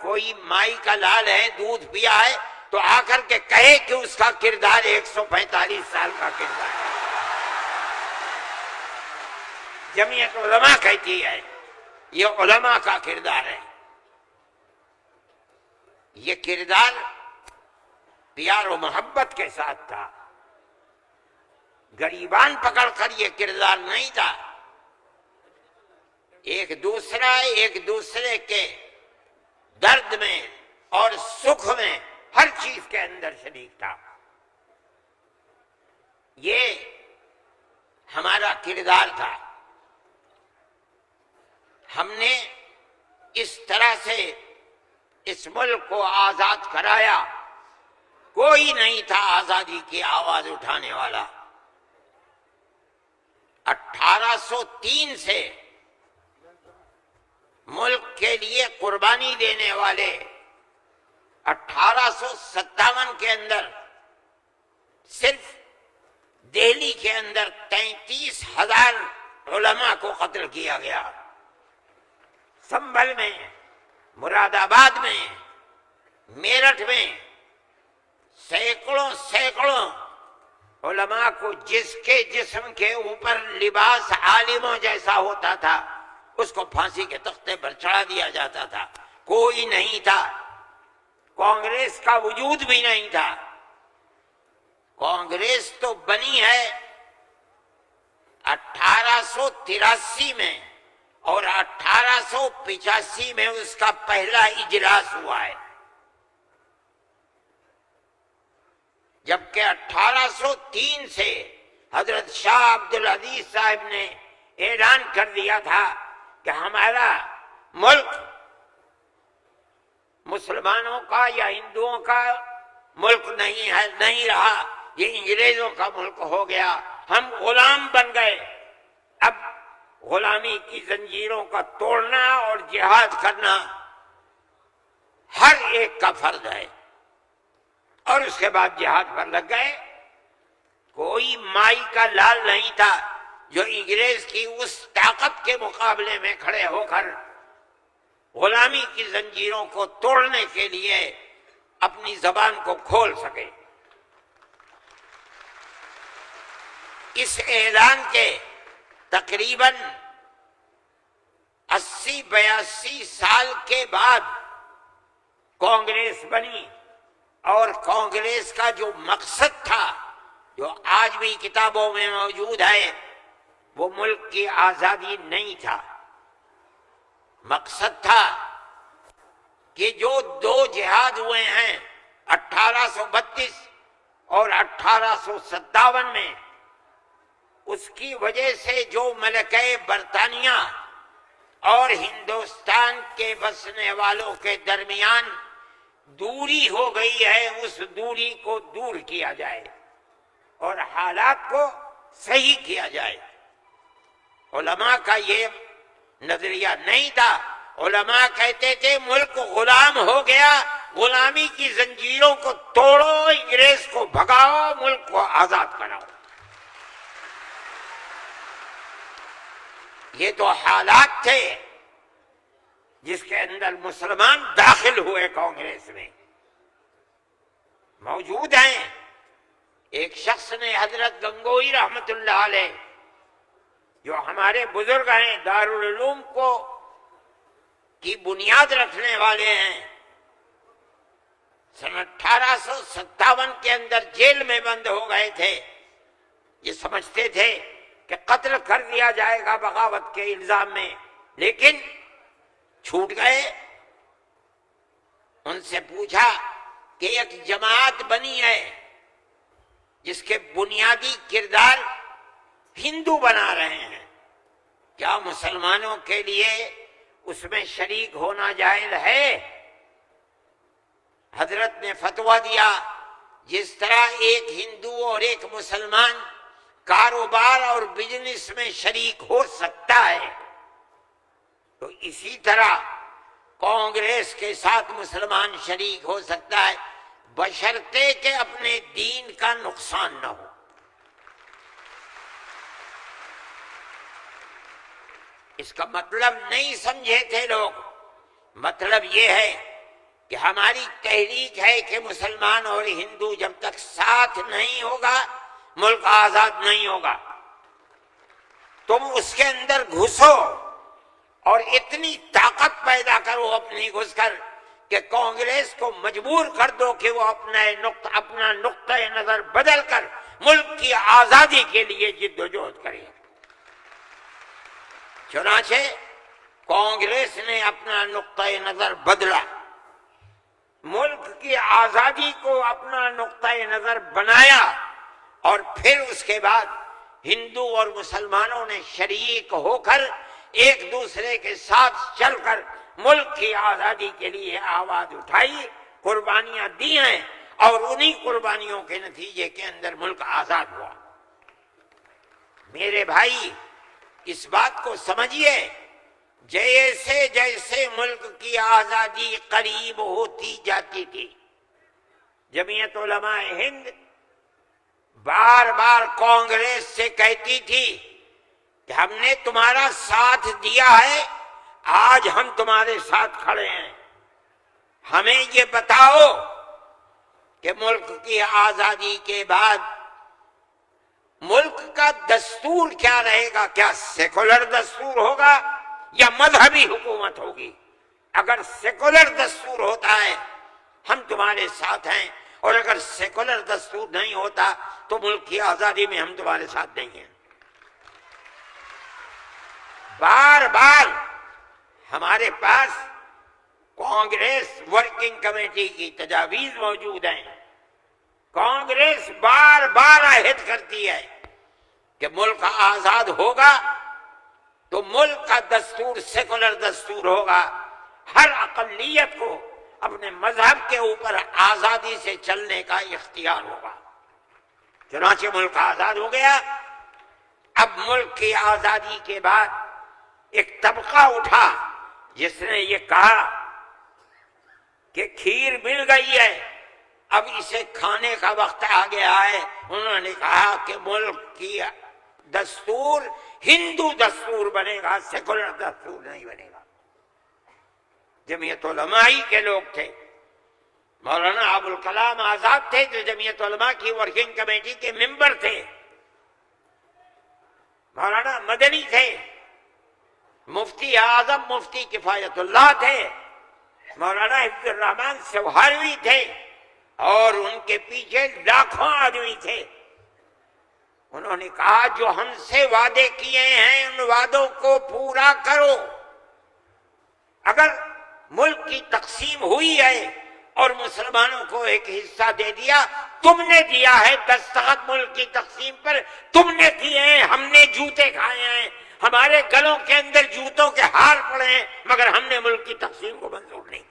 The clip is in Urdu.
کوئی مائی کا لال ہے، دودھ پیا ہے، تو آ کر کے کہے کہ اس کا کردار 145 سال کا کردار ہے۔ جمعیت علماء کہتی ہے یہ علماء کا کردار ہے۔ یہ کردار پیار و محبت کے ساتھ تھا، غریبان پکڑ کر یہ کردار نہیں تھا۔ ایک دوسرے کے درد میں اور سکھ میں ہر چیز کے اندر شریک تھا۔ یہ ہمارا کردار تھا۔ ہم نے اس طرح سے اس ملک کو آزاد کرایا، کوئی نہیں تھا آزادی کی آواز اٹھانے والا۔ 1803 سے ملک کے لیے قربانی دینے والے 1857 کے اندر صرف دہلی کے اندر 33,000 علماء کو قتل کیا گیا۔ سنبھل میں، مراد آباد میں، میرٹھ میں سینکڑوں علماء کو جس کے جسم کے اوپر لباس عالموں جیسا ہوتا تھا اس کو پھانسی کے تختے پر چڑھا دیا جاتا تھا۔ کوئی نہیں تھا، کانگریس کا وجود بھی نہیں تھا۔ کانگریس تو بنی ہے 1883 میں اور 1885 میں اس کا پہلا اجلاس ہوا ہے، جبکہ 1803 سے حضرت شاہ عبدالعزیز صاحب نے اعلان کر دیا تھا کہ ہمارا ملک مسلمانوں کا یا ہندوؤں کا ملک نہیں رہا، یہ انگریزوں کا ملک ہو گیا، ہم غلام بن گئے۔ اب غلامی کی زنجیروں کا توڑنا اور جہاد کرنا ہر ایک کا فرض ہے، اور اس کے بعد جہاد پر لگ گئے۔ کوئی مائی کا لال نہیں تھا جو انگریز کی اس طاقت کے مقابلے میں کھڑے ہو کر غلامی کی زنجیروں کو توڑنے کے لیے اپنی زبان کو کھول سکے۔ اس اعلان کے تقریباً 80-82 سال کے بعد کانگریس بنی، اور کانگریس کا جو مقصد تھا، جو آج بھی کتابوں میں موجود ہے، وہ ملک کی آزادی نہیں تھا۔ مقصد تھا کہ جو دو جہاد ہوئے ہیں 1832 اور 1857 میں، اس کی وجہ سے جو ملکہ برطانیہ اور ہندوستان کے بسنے والوں کے درمیان دوری ہو گئی ہے، اس دوری کو دور کیا جائے اور حالات کو صحیح کیا جائے۔ علماء کا یہ نظریہ نہیں تھا۔ علماء کہتے تھے ملک غلام ہو گیا، غلامی کی زنجیروں کو توڑو، انگریز کو بھگاؤ، ملک کو آزاد کراؤ۔ یہ تو حالات تھے جس کے اندر مسلمان داخل ہوئے کانگریس میں، موجود ہیں۔ ایک شخص نے، حضرت گنگوئی رحمت اللہ علیہ، جو ہمارے بزرگ ہیں، دارالعلوم کی بنیاد رکھنے والے ہیں، سن 1857 کے اندر جیل میں بند ہو گئے تھے۔ یہ سمجھتے تھے کہ قتل کر دیا جائے گا بغاوت کے الزام میں، لیکن چھوٹ گئے۔ ان سے پوچھا کہ ایک جماعت بنی ہے جس کے بنیادی کردار ہندو بنا رہے ہیں، کیا مسلمانوں کے لیے اس میں شریک ہونا جائز ہے؟ حضرت نے فتویٰ دیا، جس طرح ایک ہندو اور ایک مسلمان کاروبار اور بزنس میں شریک ہو سکتا ہے، تو اسی طرح کانگریس کے ساتھ مسلمان شریک ہو سکتا ہے، بشرطے کہ اپنے دین کا نقصان نہ ہو۔ اس کا مطلب نہیں سمجھے تھے لوگ۔ مطلب یہ ہے کہ ہماری تحریک ہے کہ مسلمان اور ہندو جب تک ساتھ نہیں ہوگا ملک آزاد نہیں ہوگا۔ تم اس کے اندر گھسو اور اتنی طاقت پیدا کرو اپنی گھس کر کہ کانگریس کو مجبور کر دو کہ وہ اپنا نقطۂ نظر بدل کر ملک کی آزادی کے لیے جد و جہد کرے۔ چنانچہ کانگریس نے اپنا نقطۂ نظر بدلا، ملک کی آزادی کو اپنا نقطۂ نظر بنایا، اور پھر اس کے بعد ہندو اور مسلمانوں نے شریک ہو کر ایک دوسرے کے ساتھ چل کر ملک کی آزادی کے لیے آواز اٹھائی، قربانیاں دی ہیں، اور انہی قربانیوں کے نتیجے کے اندر ملک آزاد ہوا۔ میرے بھائی اس بات کو سمجھیے، جیسے جیسے ملک کی آزادی قریب ہوتی جاتی تھی، جمعیت علماء ہند بار بار کانگریس سے کہتی تھی کہ ہم نے تمہارا ساتھ دیا ہے، آج ہم تمہارے ساتھ کھڑے ہیں، ہمیں یہ بتاؤ کہ ملک کی آزادی کے بعد ملک کا دستور کیا رہے گا، کیا سیکولر دستور ہوگا یا مذہبی حکومت ہوگی؟ اگر سیکولر دستور ہوتا ہے ہم تمہارے ساتھ ہیں، اور اگر سیکولر دستور نہیں ہوتا تو ملک کی آزادی میں ہم تمہارے ساتھ نہیں ہیں۔ بار بار ہمارے پاس کانگریس ورکنگ کمیٹی کی تجاویز موجود ہیں، کانگریس بار بار عہد کرتی ہے کہ ملک آزاد ہوگا تو ملک کا دستور سیکولر دستور ہوگا، ہر اقلیت کو اپنے مذہب کے اوپر آزادی سے چلنے کا اختیار ہوگا۔ چنانچہ ملک آزاد ہو گیا۔ اب ملک کی آزادی کے بعد ایک طبقہ اٹھا جس نے یہ کہا کہ کھیر مل گئی ہے، اب اسے کھانے کا وقت آ گیا ہے۔ انہوں نے کہا کہ ملک کی دستور ہندو دستور بنے گا، سیکولر دستور نہیں بنے گا۔ جمعیت علماء کے لوگ تھے، مولانا ابوالکلام آزاد تھے جو جمعیت علماء کی ورکنگ کمیٹی کے ممبر تھے، مولانا مدنی تھے، مفتی اعظم مفتی کفایت اللہ تھے، مولانا حفظ الرحمان سوہروی تھے، اور ان کے پیچھے لاکھوں آدمی تھے۔ انہوں نے کہا جو ہم سے وعدے کیے ہیں ان وعدوں کو پورا کرو۔ اگر ملک کی تقسیم ہوئی ہے اور مسلمانوں کو ایک حصہ دے دیا، تم نے دیا ہے دستخط ملک کی تقسیم پر، تم نے کیے ہیں، ہم نے جوتے کھائے ہیں، ہمارے گلوں کے اندر جوتوں کے ہار پڑے ہیں، مگر ہم نے ملک کی تقسیم کو منظور نہیں کیا۔